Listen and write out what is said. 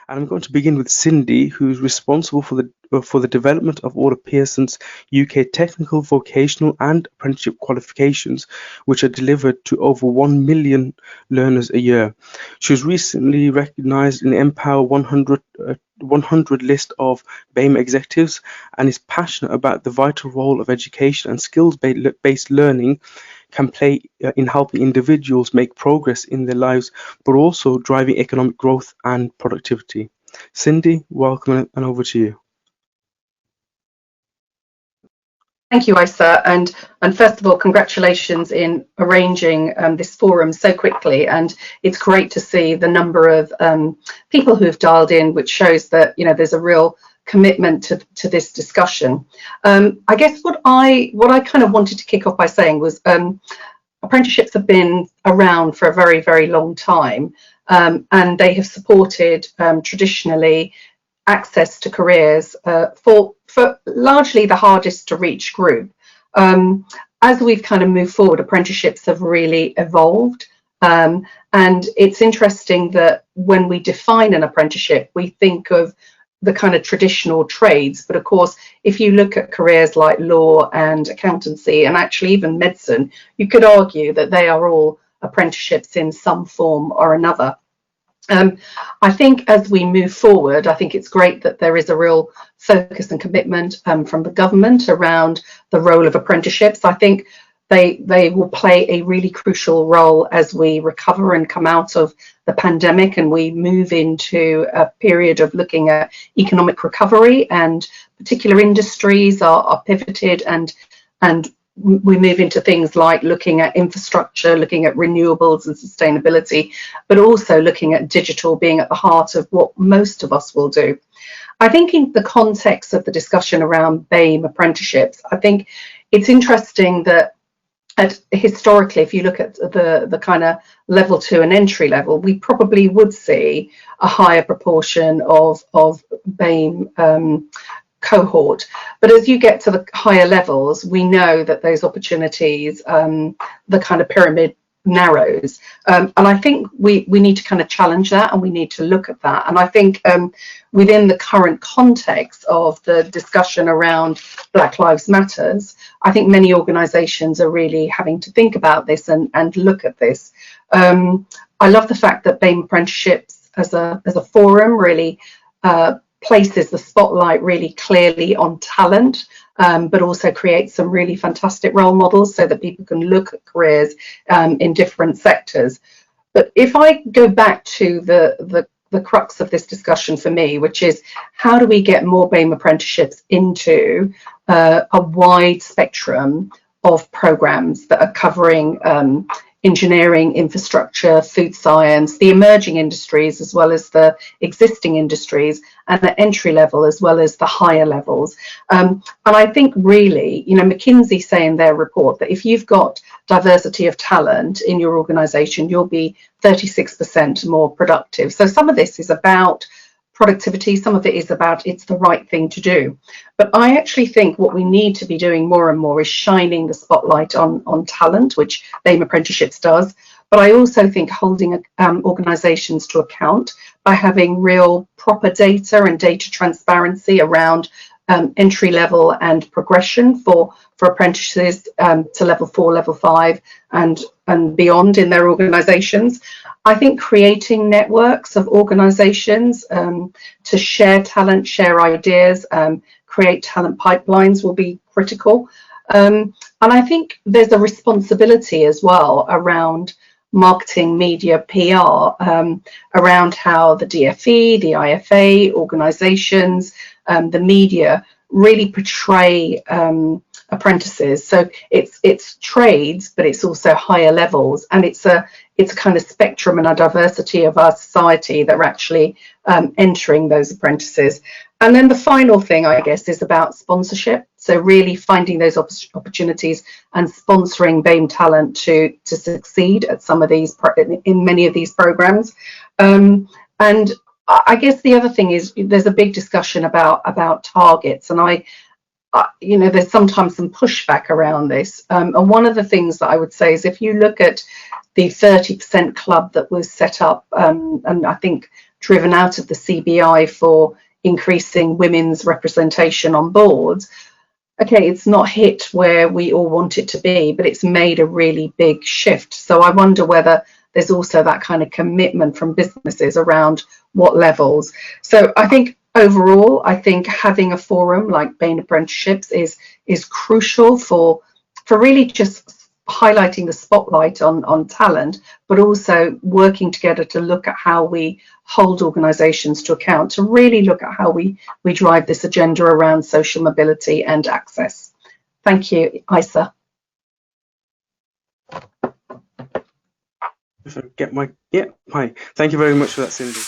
And I'm going to begin with Cindy, who's responsible for the development of all of Pearson's UK technical, vocational, and apprenticeship qualifications, which are delivered to over 1 million learners a year. She was recently recognised in the Empower 100 list of BAME executives and is passionate about the vital role of education and skills-based learning can play in helping individuals make progress in their lives, but also driving economic growth and productivity. Cindy, welcome and over to you. Thank you, Isa, and first of all, congratulations in arranging this forum so quickly. And it's great to see the number of people who've dialed in, which shows that there's a real commitment to this discussion. I guess what I kind of wanted to kick off by saying was apprenticeships have been around for a very, very long time, and they have supported traditionally access to careers for largely the hardest to reach group. As we've kind of moved forward, apprenticeships have really evolved. And it's interesting that when we define an apprenticeship, we think of the kind of traditional trades. But of course, if you look at careers like law and accountancy, and actually even medicine, you could argue that they are all apprenticeships in some form or another. I think as we move forward, I think it's great that there is a real focus and commitment from the government around the role of apprenticeships. I think they will play a really crucial role as we recover and come out of the pandemic and we move into a period of looking at economic recovery, and particular industries are pivoted and we move into things like looking at infrastructure, looking at renewables and sustainability, but also looking at digital being at the heart of what most of us will do. I think in the context of the discussion around BAME apprenticeships, I think it's interesting that historically, if you look at the kind of level 2 and entry level, we probably would see a higher proportion of BAME cohort. But as you get to the higher levels, we know that those opportunities, the kind of pyramid narrows. And I think we need to kind of challenge that, and we need to look at that. And I think within the current context of the discussion around Black Lives Matters, I think many organisations are really having to think about this and look at this. I love the fact that BAME apprenticeships as a forum really places the spotlight really clearly on talent, but also creates some really fantastic role models so that people can look at careers in different sectors. But if I go back to the crux of this discussion for me, which is how do we get more BAME apprenticeships into a wide spectrum of programs that are covering engineering, infrastructure, food science, the emerging industries, as well as the existing industries, and the entry level, as well as the higher levels. And I think really, McKinsey say in their report that if you've got diversity of talent in your organisation, you'll be 36% more productive. So some of this is about productivity, some of it is about it's the right thing to do. But I actually think what we need to be doing more and more is shining the spotlight on talent, which BAME Apprenticeships does. But I also think holding organisations to account by having real proper data and data transparency around entry level and progression for apprentices to level 4, level 5 and beyond in their organisations. I think creating networks of organisations to share talent, share ideas, create talent pipelines will be critical. And I think there's a responsibility as well around marketing, media, PR, around how the DFE, the IFA, organisations, the media really portray apprentices. So it's trades, but it's also higher levels, and it's a kind of spectrum and a diversity of our society that are actually entering those apprentices. And then the final thing, I guess, is about sponsorship. So really finding those opportunities and sponsoring BAME talent to succeed at some of these, in many of these programs. And I guess the other thing is there's a big discussion about targets, and there's sometimes some pushback around this. And one of the things that I would say is if you look at the 30% club that was set up, and I think driven out of the CBI for increasing women's representation on boards, okay, it's not hit where we all want it to be, but it's made a really big shift. So I wonder whether there's also that kind of commitment from businesses around what levels. So I think overall, I think having a forum like BTEC Apprenticeships is crucial for really just highlighting the spotlight on talent, but also working together to look at how we hold organisations to account, to really look at how we drive this agenda around social mobility and access. Thank you, Isa. If I get my, yeah, hi. Thank you very much for that, Cindy.